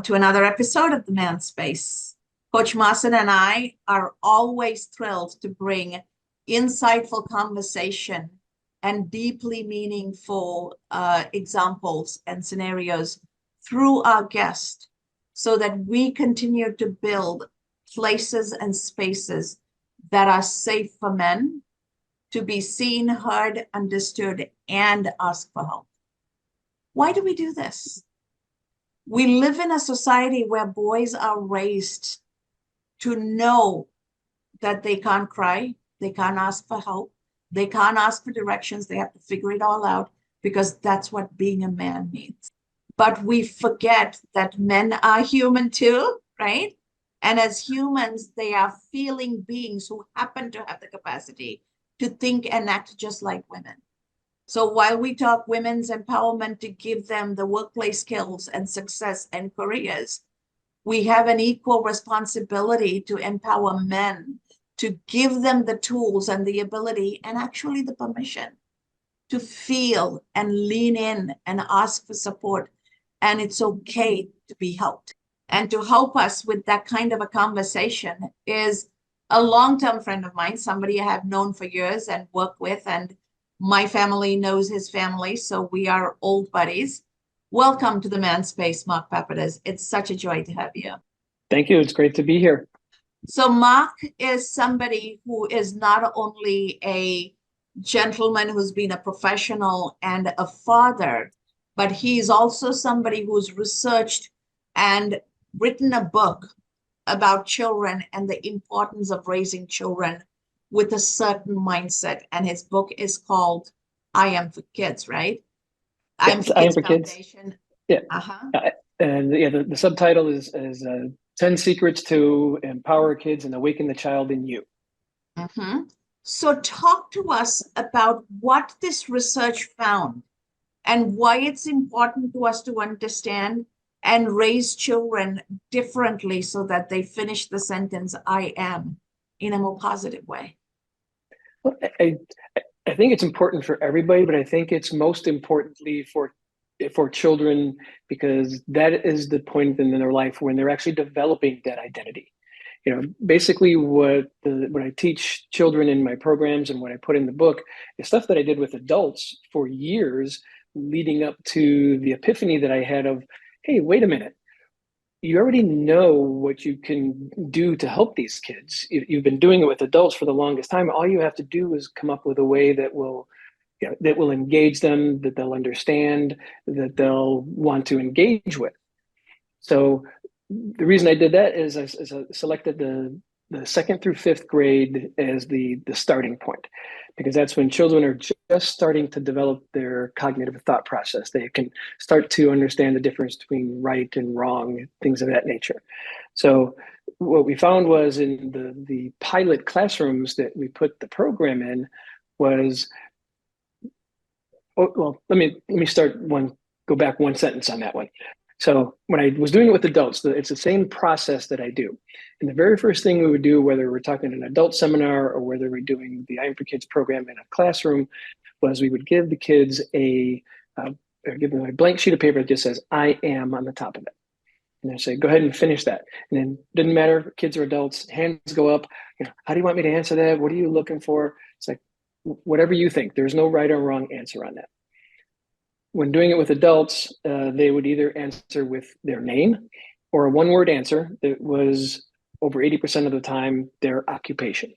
to another episode of The Man Space. Coach Mason and I are always thrilled to bring insightful conversation and deeply meaningful examples and scenarios through our guest so that we continue to build places and spaces that are safe for men to be seen, heard, understood, and ask for help. Why do we do this? We live in a society where boys are raised to know that they can't cry, they can't ask for help, they can't ask for directions, they have to figure it all out because that's what being a man means. But we forget that men are human too, right? And as humans, they are feeling beings who happen to have the capacity to think and act just like women. So while we talk women's empowerment to give them the workplace skills and success and careers, we have an equal responsibility to empower men, to give them the tools and the ability and actually the permission to feel and lean in and ask for support. And it's okay to be helped. And to help us with that kind of a conversation is a long-term friend of mine, somebody I have known for years and worked with, and my family knows his family, so we are old buddies. Welcome to the Man Space, Mark Papadas. It's such a joy to have you. Thank you. It's great to be here. So Mark is somebody who is not only a gentleman who's been a professional and a father, but he's also somebody who's researched and written a book about children and the importance of raising children with a certain mindset. And his book is called I Am for Kids, right? Yes, I Am for Kids. Yeah. And yeah, the subtitle is 10 Secrets to Empower Kids and Awaken the Child in You. Mm-hmm. So talk to us about what this research found and why it's important to us to understand and raise children differently so that they finish the sentence, I am, in a more positive way. Well, I think it's important for everybody, but I think it's most importantly for children because that is the point in their life when they're actually developing that identity. You know, basically what I teach children in my programs and what I put in the book is stuff that I did with adults for years leading up to the epiphany that I had of, hey, wait a minute. You already know what you can do to help these kids. You've been doing it with adults for the longest time. All you have to do is come up with a way that will engage them, that they'll understand, that they'll want to engage with. So the reason I did that is I selected the second through fifth grade as the starting point, because that's when children are just starting to develop their cognitive thought process. They can start to understand the difference between right and wrong, things of that nature. So what we found was in the pilot classrooms that we put the program in was, well, let me go back one sentence on that one. So when I was doing it with adults, it's the same process that I do. And the very first thing we would do, whether we're talking an adult seminar or whether we're doing the I Am for Kids program in a classroom, was we would give the kids give them a blank sheet of paper that just says, I am on the top of it. And I say, go ahead and finish that. And then it didn't matter if kids or adults, hands go up. How do you want me to answer that? What are you looking for? It's like, whatever you think. There's no right or wrong answer on that. When doing it with adults, they would either answer with their name or a one-word answer that was over 80% of the time their occupation,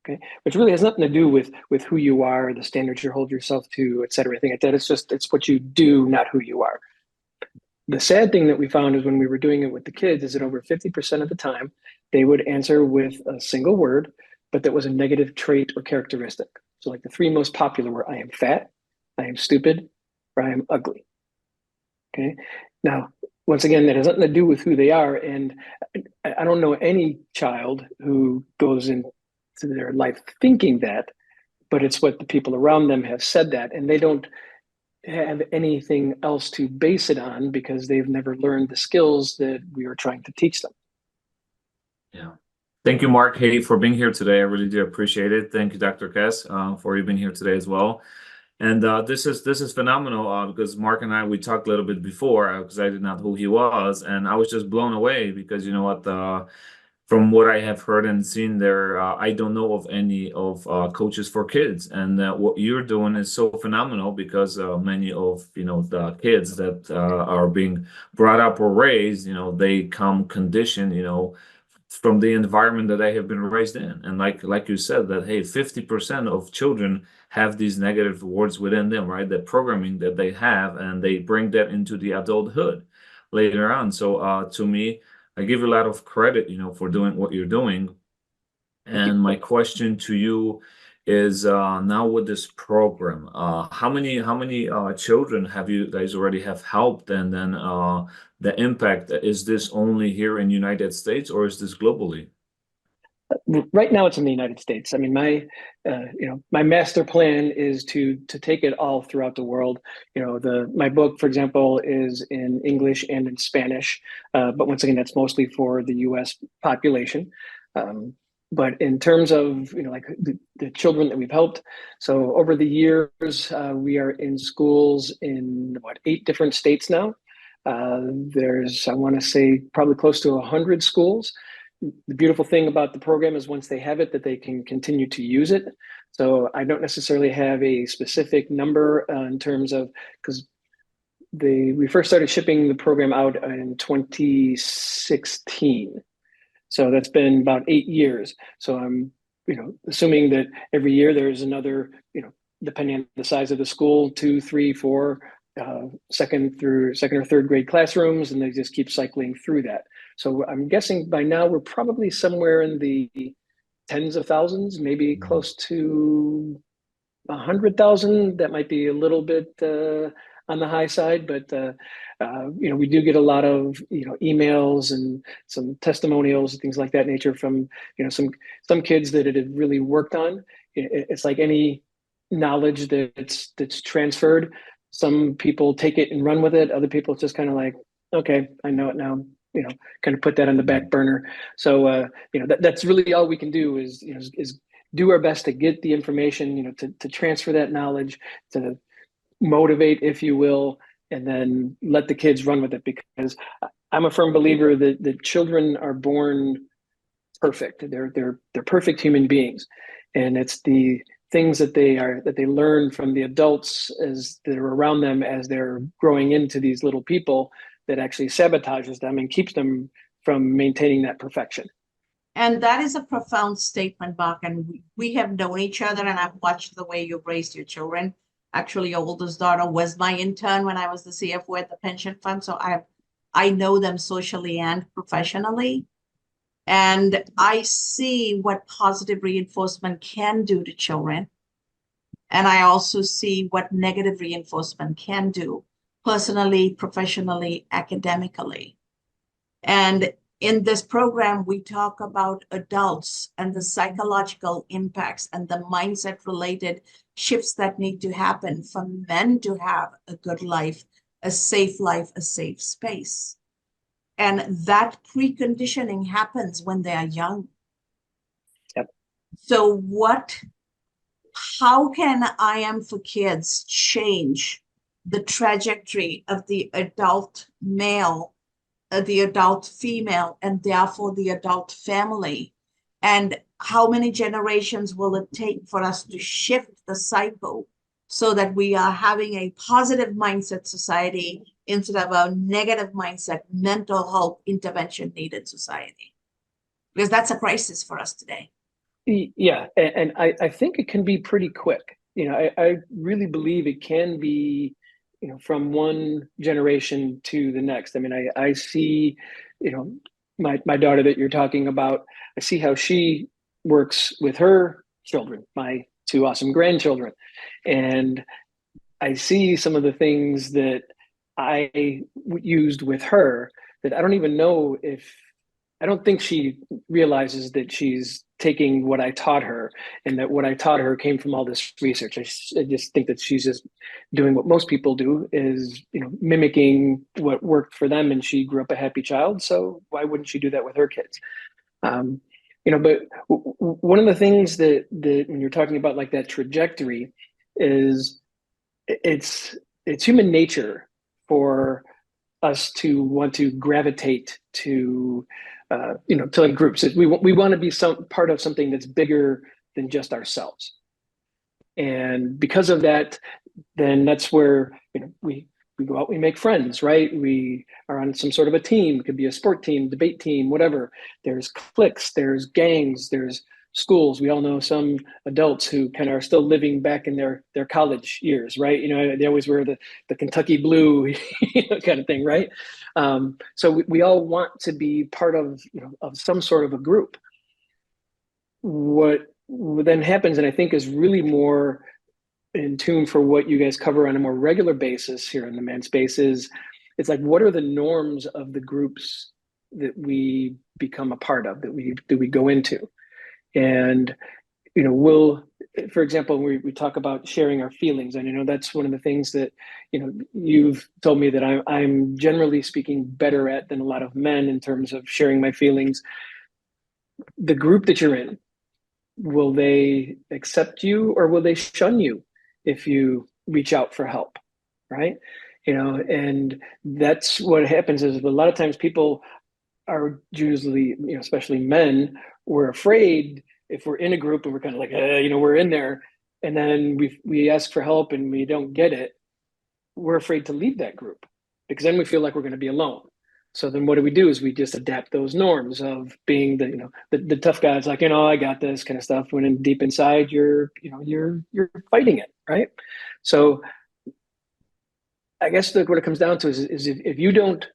okay? Which really has nothing to do with who you are, the standards you hold yourself to, et cetera, anything like that. It's what you do, not who you are. The sad thing that we found is when we were doing it with the kids is that over 50% of the time, they would answer with a single word, but that was a negative trait or characteristic. So like the three most popular were, I am fat, I am stupid, or I am ugly. Okay. Now, once again, that has nothing to do with who they are. And I don't know any child who goes into their life thinking that, but it's what the people around them have said that, and they don't have anything else to base it on because they've never learned the skills that we are trying to teach them. Yeah. Thank you, Mark, for being here today. I really do appreciate it. Thank you, Dr. Kess, for you being here today as well. And this is phenomenal because Mark and I we talked a little bit before because I did not know who he was, and I was just blown away because you know what from what I have heard and seen there, I don't know of any of coaches for kids, and what you're doing is so phenomenal because many of the kids that are being brought up or raised, they come conditioned, from the environment that they have been raised in, and like you said, that hey, 50% of children have these negative words within them, right? That programming that they have, and they bring that into the adulthood later on. So to me, I give you a lot of credit, for doing what you're doing. And my question to you is now with this program, how many children have you guys already have helped? And then the impact, is this only here in United States or is this globally? Right now, it's in the United States. I mean, my master plan is to take it all throughout the world. My book, for example, is in English and in Spanish, but once again, that's mostly for the U.S. population. But in terms of like the children that we've helped, so over the years, we are in schools in what 8 different states now. There's, I want to say, probably close to 100 schools. The beautiful thing about the program is once they have it, that they can continue to use it. So I don't necessarily have a specific number in terms of, because we first started shipping the program out in 2016. So that's been about 8 years. So I'm, assuming that every year there's another, depending on the size of the school, 2, 3, 4 second or third grade classrooms, and they just keep cycling through that. So I'm guessing by now we're probably somewhere in the tens of thousands, maybe close to 100,000. That might be a little bit on the high side, but we do get a lot of emails and some testimonials and things like that nature from some kids that it had really worked on. It's like any knowledge that's transferred. Some people take it and run with it. Other people, it's just kind of like, okay, I know it now. Kind of put that on the back burner. So that's really all we can do is do our best to get the information, to transfer that knowledge, to motivate, if you will, and then let the kids run with it. Because I'm a firm believer that the children are born perfect. They're perfect human beings, and it's the things that they learn from the adults as they're around them as they're growing into these little people that actually sabotages them and keeps them from maintaining that perfection. And that is a profound statement, Mark. And we have known each other, and I've watched the way you've raised your children. Actually, your oldest daughter was my intern when I was the CFO at the pension fund. So I know them socially and professionally. And I see what positive reinforcement can do to children. And I also see what negative reinforcement can do personally, professionally, academically. And in this program, we talk about adults and the psychological impacts and the mindset related shifts that need to happen for men to have a good life, a safe space. And that preconditioning happens when they are young. Yep. So how can I Am for Kids change the trajectory of the adult male, the adult female, and therefore the adult family? And how many generations will it take for us to shift the cycle so that we are having a positive mindset society instead of a negative mindset, mental health intervention needed society? Because that's a crisis for us today. Yeah, and I think it can be pretty quick. I really believe it can be, from one generation to the next. I mean, I see, my daughter that you're talking about, I see how she works with her children, my 2 awesome grandchildren. And I see some of the things that I used with her that I don't even know I don't think she realizes that she's taking what I taught her and that what I taught her came from all this research. I just think that she's just doing what most people do, is, mimicking what worked for them, and she grew up a happy child. So why wouldn't she do that with her kids? But one of the things that when you're talking about like that trajectory is it's human nature for us to want to gravitate to to like groups. We want to be some part of something that's bigger than just ourselves. And because of that, then that's where we go out, we make friends, right? We are on some sort of a team. It could be a sport team, debate team, whatever. There's cliques, there's gangs, there's schools. We all know some adults who kind of are still living back in their college years, right? They always wear the Kentucky blue kind of thing, right? So we all want to be part of of some sort of a group. What then happens, and I think is really more in tune for what you guys cover on a more regular basis here in the Man Space, is it's like, what are the norms of the groups that we become a part of, that we go into? And for example, we talk about sharing our feelings, and that's one of the things that you've told me that I'm generally speaking better at than a lot of men in terms of sharing my feelings. The group that you're in, will they accept you or will they shun you if you reach out for help, right? And that's what happens, is a lot of times people are usually, especially men, we're afraid if we're in a group and we're kind of like, we're in there, and then we ask for help and we don't get it, we're afraid to leave that group because then we feel like we're going to be alone. So then what do? Is we just adapt those norms of being the tough guys, like, I got this kind of stuff, when deep inside you're fighting it, right? So I guess what it comes down to is if you don't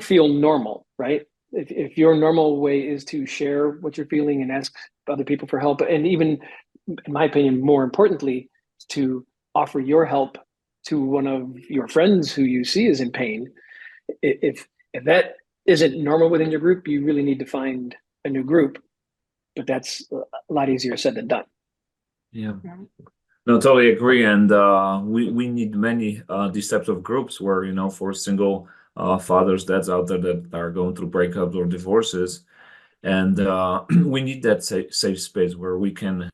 feel normal, right? If your normal way is to share what you're feeling and ask other people for help, and even, in my opinion, more importantly, to offer your help to one of your friends who you see is in pain, if that isn't normal within your group, you really need to find a new group. But that's a lot easier said than done. Yeah. No, totally agree. And we need many these types of groups where, for single fathers, dads out there that are going through breakups or divorces. And we need that safe space where we can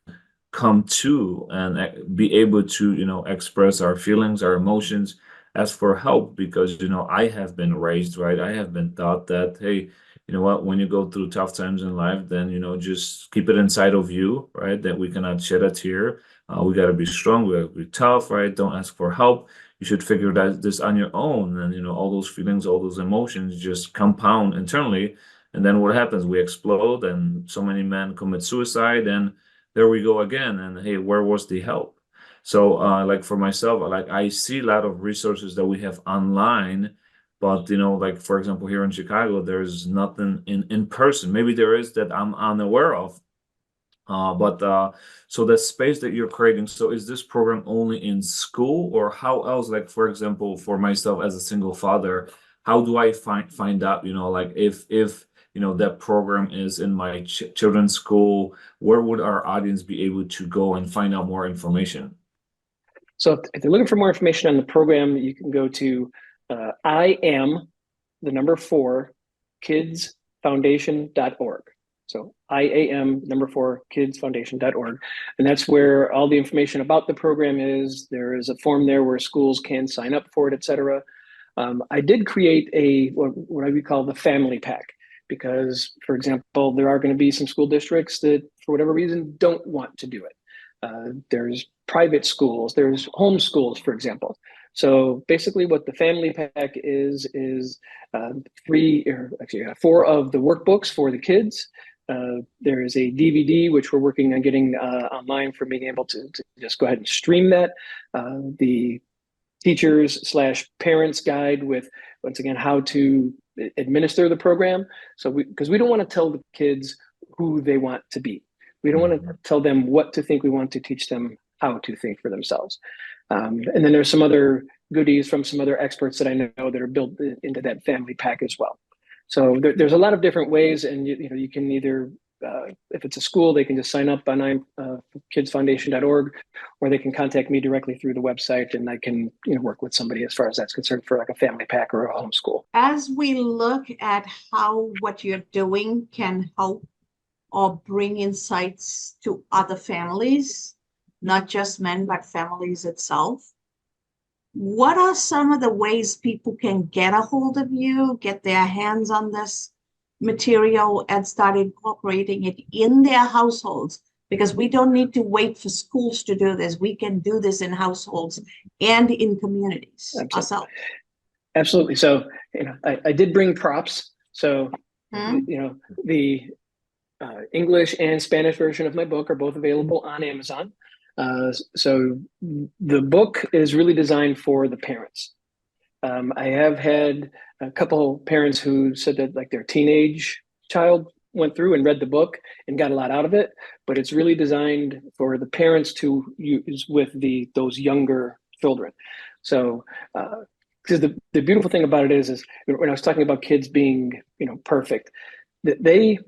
come to and be able to, express our feelings, our emotions, ask for help, because, I have been raised, right? I have been taught that, hey, you know what, when you go through tough times in life, then, just keep it inside of you, right? That we cannot shed a tear. We got to be strong. We got to be tough, right? Don't ask for help. You should figure this on your own. And, all those feelings, all those emotions just compound internally. And then what happens? We explode, and so many men commit suicide, and there we go again. And hey, where was the help? So, like for myself, like I see a lot of resources that we have online, but like for example, here in Chicago, there's nothing in person. Maybe there is that I'm unaware of. But so the space that you're creating, so is this program only in school, or how else? Like for example, for myself as a single father, how do I find out? Like if that program is in my children's school, where would our audience be able to go and find out more information? So if they're looking for more information on the program, you can go to I am the number 4 kidsfoundation.org. So IAM number 4 kidsfoundation.org. And that's where all the information about the program is. There is a form there where schools can sign up for it, et cetera. I did create what I would call the family pack, because, for example, there are going to be some school districts that, for whatever reason, don't want to do it. There's private schools, there's home schools, for example. So basically what the family pack is 4 of the workbooks for the kids. There is a DVD, which we're working on getting online for being able to just go ahead and stream that. The teachers/parents guide with, once again, how to administer the program. So because we don't want to tell the kids who they want to be. We don't want to tell them what to think. We want to teach them how to think for themselves. And then there's some other goodies from some other experts that I know that are built into that family pack as well. So there's a lot of different ways, and you can either, if it's a school, they can just sign up on kidsfoundation.org, or they can contact me directly through the website, and I can work with somebody as far as that's concerned for like a family pack or a homeschool. As we look at how what you're doing can help or bring insights to other families, not just men, but families itself, what are some of the ways people can get a hold of you, get their hands on this material and start incorporating it in their households? Because we don't need to wait for schools to do this. We can do this in households and in communities ourselves. Absolutely. So, I did bring props. So, the English and Spanish version of my book are both available on Amazon. So the book is really designed for the parents. I have had a couple parents who said that like their teenage child went through and read the book and got a lot out of it, but it's really designed for the parents to use with those younger children. So, because the beautiful thing about it is when I was talking about kids being, perfect, that they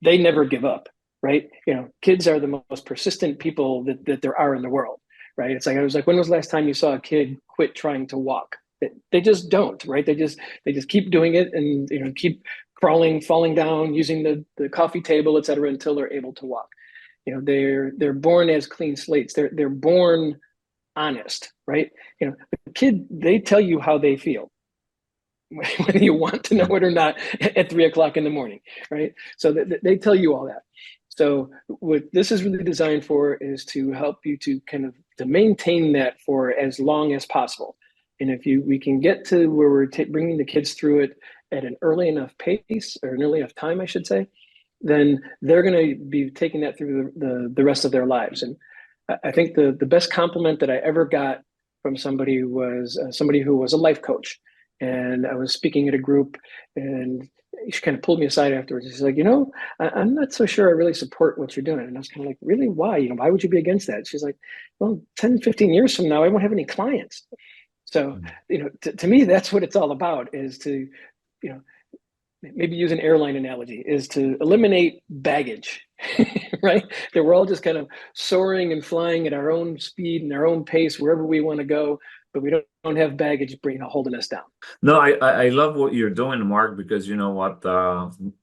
never give up, right? Kids are the most persistent people that there are in the world, right? It's like, I was like, when was the last time you saw a kid quit trying to walk? They just don't, right? They just keep doing it and, keep crawling, falling down, using the coffee table, et cetera, until they're able to walk. They're born as clean slates. They're born honest, right? The kid, they tell you how they feel, whether you want to know it or not, at 3 o'clock in the morning, right? So they tell you all that. So what this is really designed for is to help you to kind of to maintain that for as long as possible. And if we can get to where we're bringing the kids through it at an early enough pace, or an early enough time, I should say, then they're going to be taking that through the rest of their lives. And I think the best compliment that I ever got from somebody was somebody who was a life coach. And I was speaking at a group, and she kind of pulled me aside afterwards. She's like, I'm not so sure I really support what you're doing. And I was kind of like, really? Why? Why would you be against that? She's like, well, 10, 15 years from now, I won't have any clients. So, to me, that's what it's all about, is to, maybe use an airline analogy, is to eliminate baggage, right? That we're all just kind of soaring and flying at our own speed and our own pace, wherever we want to go, but we don't have baggage holding us down. No, I love what you're doing, Mark, because you know what,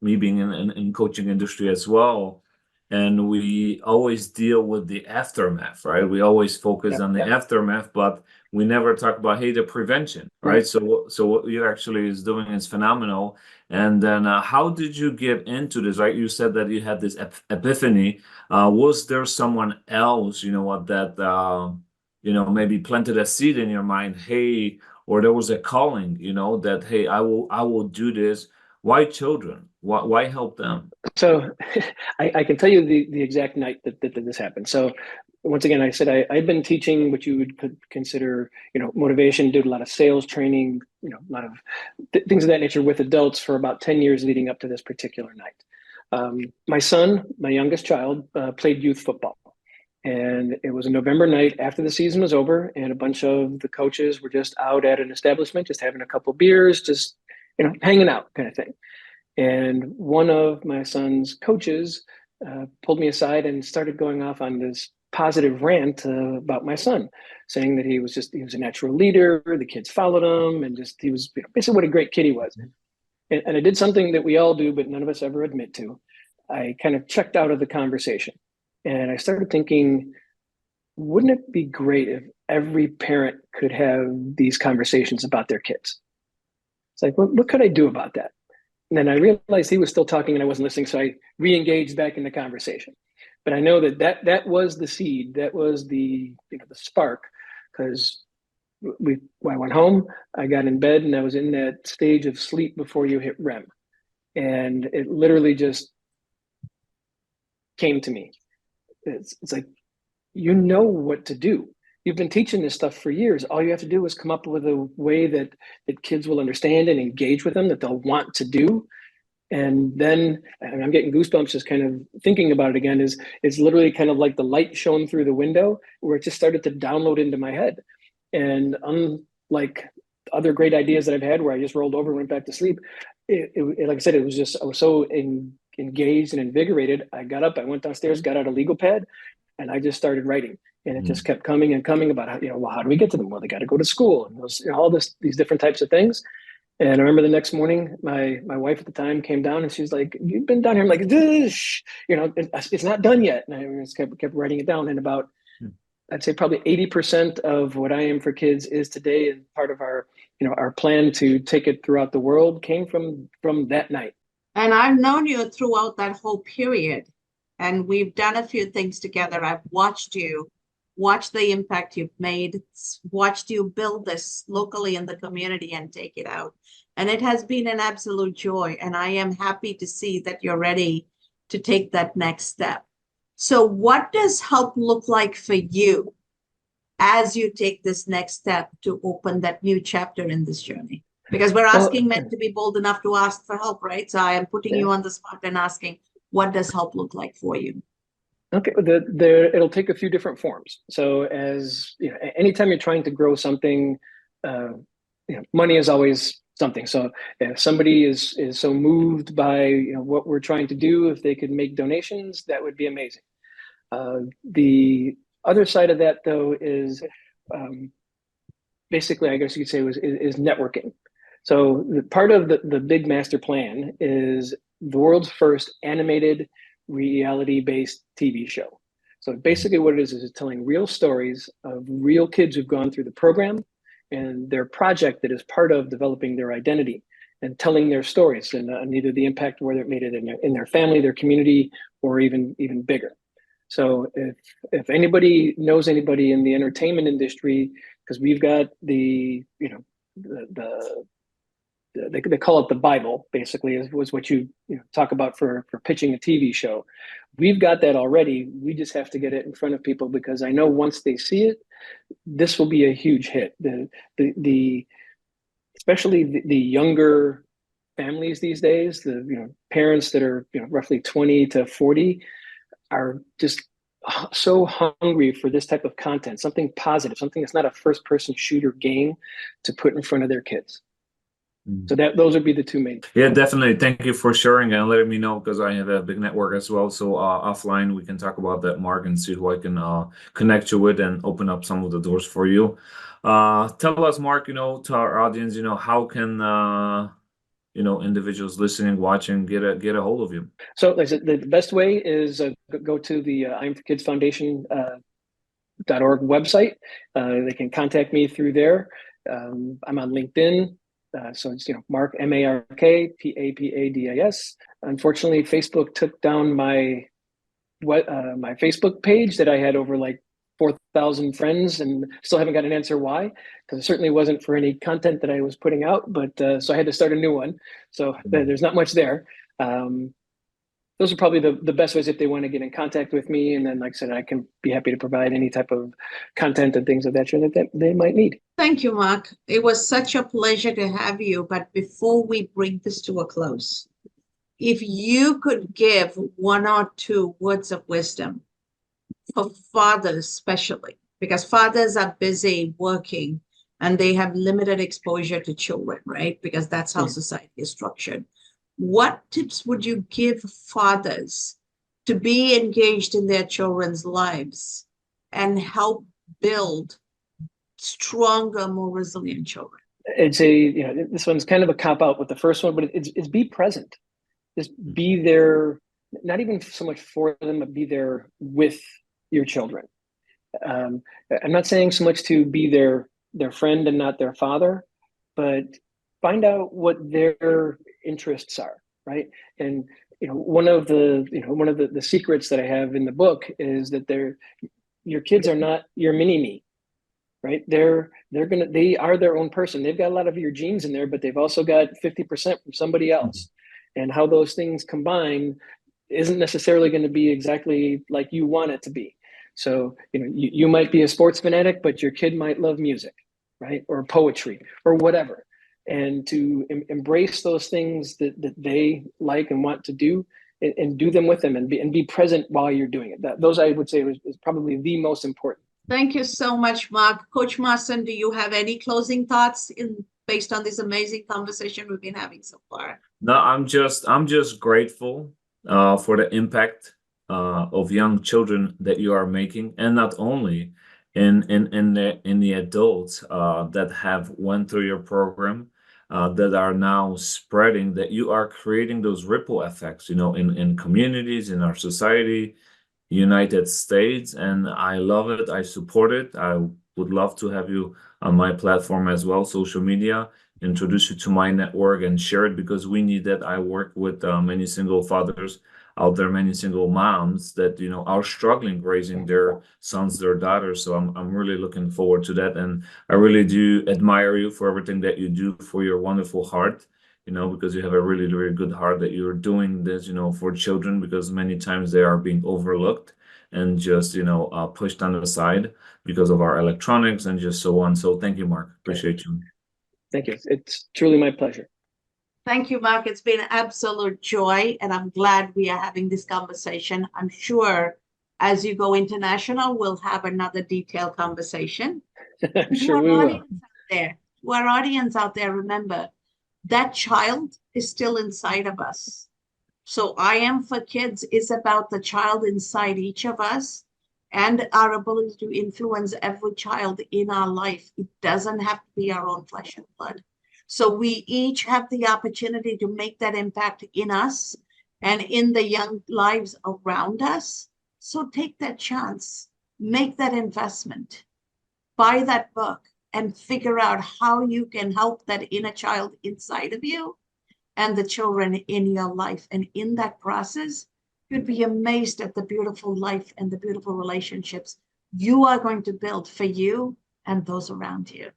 me being in coaching industry as well, and we always deal with the aftermath, right? We always focus on the aftermath, but we never talk about, hey, the prevention, right? So what you actually is doing is phenomenal. And then how did you get into this, right? You said that you had this epiphany. Was there someone else, that maybe planted a seed in your mind, hey, or there was a calling, that, hey, I will do this. Why children? Why help them? So I can tell you the exact night that this happened. So once again, I said I've been teaching what you could consider, motivation, did a lot of sales training, a lot of things of that nature with adults for about 10 years leading up to this particular night. My son, my youngest child, played youth football. And it was a November night after the season was over, and a bunch of the coaches were just out at an establishment, just having a couple beers, just, hanging out kind of thing. And one of my son's coaches pulled me aside and started going off on this positive rant about my son, saying that he was a natural leader. The kids followed him, and just, he was basically what a great kid he was. And I did something that we all do, but none of us ever admit to. I kind of checked out of the conversation. And I started thinking, wouldn't it be great if every parent could have these conversations about their kids? It's like, what could I do about that? And then I realized he was still talking and I wasn't listening. So I re-engaged back in the conversation. But I know that was the seed, that was the spark, because I went home, I got in bed, and I was in that stage of sleep before you hit REM. And it literally just came to me. It's like, what to do. You've been teaching this stuff for years. All you have to do is come up with a way that kids will understand and engage with them, that they'll want to do. And then, and I'm getting goosebumps just kind of thinking about it again, is literally kind of like the light shone through the window, where it just started to download into my head. And unlike other great ideas that I've had where I just rolled over and went back to sleep, it like I said, I was so engaged and invigorated. I got up, I went downstairs, got out a legal pad, and I just started writing. And it just kept coming and coming about how, how do we get to them? Well, they got to go to school, and those, all these different types of things. And I remember the next morning, my wife at the time came down, and she's like, "You've been down here." I'm like, it's not done yet. And I just kept writing it down. And about I'd say probably 80% of what I am for kids is today, and part of our, our plan to take it throughout the world came from that night. And I've known you throughout that whole period, and we've done a few things together. I've watched the impact you've made, watched you build this locally in the community and take it out. And it has been an absolute joy. And I am happy to see that you're ready to take that next step. So what does help look like for you as you take this next step to open that new chapter in this journey? Because we're asking men to be bold enough to ask for help, right? So I am putting you on the spot and asking, what does help look like for you? Okay, it'll take a few different forms. So as anytime you're trying to grow something, money is always something. So if somebody is so moved by what we're trying to do, if they could make donations, that would be amazing. The other side of that, though, is basically, I guess you could say, is networking. So part of the big master plan is the world's first animated reality-based TV show. So basically what it is it's telling real stories of real kids who've gone through the program and their project that is part of developing their identity and telling their stories and either the impact, whether it made it in their family, their community, or even bigger. So if anybody knows anybody in the entertainment industry, because we've got they call it the Bible, basically, was what you talk about for pitching a TV show. We've got that already. We just have to get it in front of people, because I know once they see it, this will be a huge hit. Especially the younger families these days, the parents that are roughly 20 to 40 are just so hungry for this type of content, something positive, something that's not a first-person shooter game to put in front of their kids. So those would be the two main. Yeah, definitely. Thank you for sharing and letting me know, because I have a big network as well. So offline, we can talk about that, Mark, and see who I can connect you with and open up some of the doors for you. Tell us, Mark, to our audience, how can individuals listening, watching, get a hold of you? So the best way is go to the I'm for Kids Foundation .org website. They can contact me through there. I'm on LinkedIn. So it's Mark, Mark Papadas. Unfortunately, Facebook took down my Facebook page that I had over like 4,000 friends, and still haven't got an answer why, because it certainly wasn't for any content that I was putting out. But so I had to start a new one. So there's not much there. Those are probably the best ways if they want to get in contact with me. And then, like I said, I can be happy to provide any type of content and things of that nature that they might need. Thank you, Mark. It was such a pleasure to have you. But before we bring this to a close, if you could give one or two words of wisdom for fathers, especially, because fathers are busy working and they have limited exposure to children, right? Because that's how society is structured. What tips would you give fathers to be engaged in their children's lives and help build stronger, more resilient children? It's this one's kind of a cop out with the first one, but it's be present. Just be there, not even so much for them, but be there with your children. I'm not saying so much to be their friend and not their father, but find out what their interests are, right? And one of the secrets that I have in the book is that your kids are not your mini-me, right? They are their own person. They've got a lot of your genes in there, but they've also got 50% from somebody else. And how those things combine isn't necessarily going to be exactly like you want it to be. So, you might be a sports fanatic, but your kid might love music, right? Or poetry or whatever. And to embrace those things that they like and want to do, and do them with them, and be present while you're doing it. Those I would say is probably the most important. Thank you so much, Mark. Coach Marson, do you have any closing thoughts based on this amazing conversation we've been having so far? No, I'm just grateful for the impact of young children that you are making, and not only in the adults that have went through your program, that are now spreading, that you are creating those ripple effects, in communities, in our society, United States, and I love it. I support it. I would love to have you on my platform as well, social media, introduce you to my network and share it because we need that. I work with many single fathers out there, many single moms that, you know, are struggling raising their sons, their daughters. So I'm really looking forward to that. And I really do admire you for everything that you do, for your wonderful heart, you know, because you have a really, really good heart that you're doing this, you know, for children, because many times they are being overlooked and just, you know, pushed on the side because of our electronics and just so on. So thank you, Mark. Appreciate you. Thank you. It's truly my pleasure. Thank you, Mark. It's been an absolute joy, and I'm glad we are having this conversation. I'm sure as you go international, we'll have another detailed conversation. I'm sure we will. To our audience out there, remember, that child is still inside of us. So I Am for Kids is about the child inside each of us and our ability to influence every child in our life. It doesn't have to be our own flesh and blood. So we each have the opportunity to make that impact in us and in the young lives around us. So take that chance, make that investment, buy that book, and figure out how you can help that inner child inside of you and the children in your life. And in that process, you'd be amazed at the beautiful life and the beautiful relationships you are going to build for you and those around you.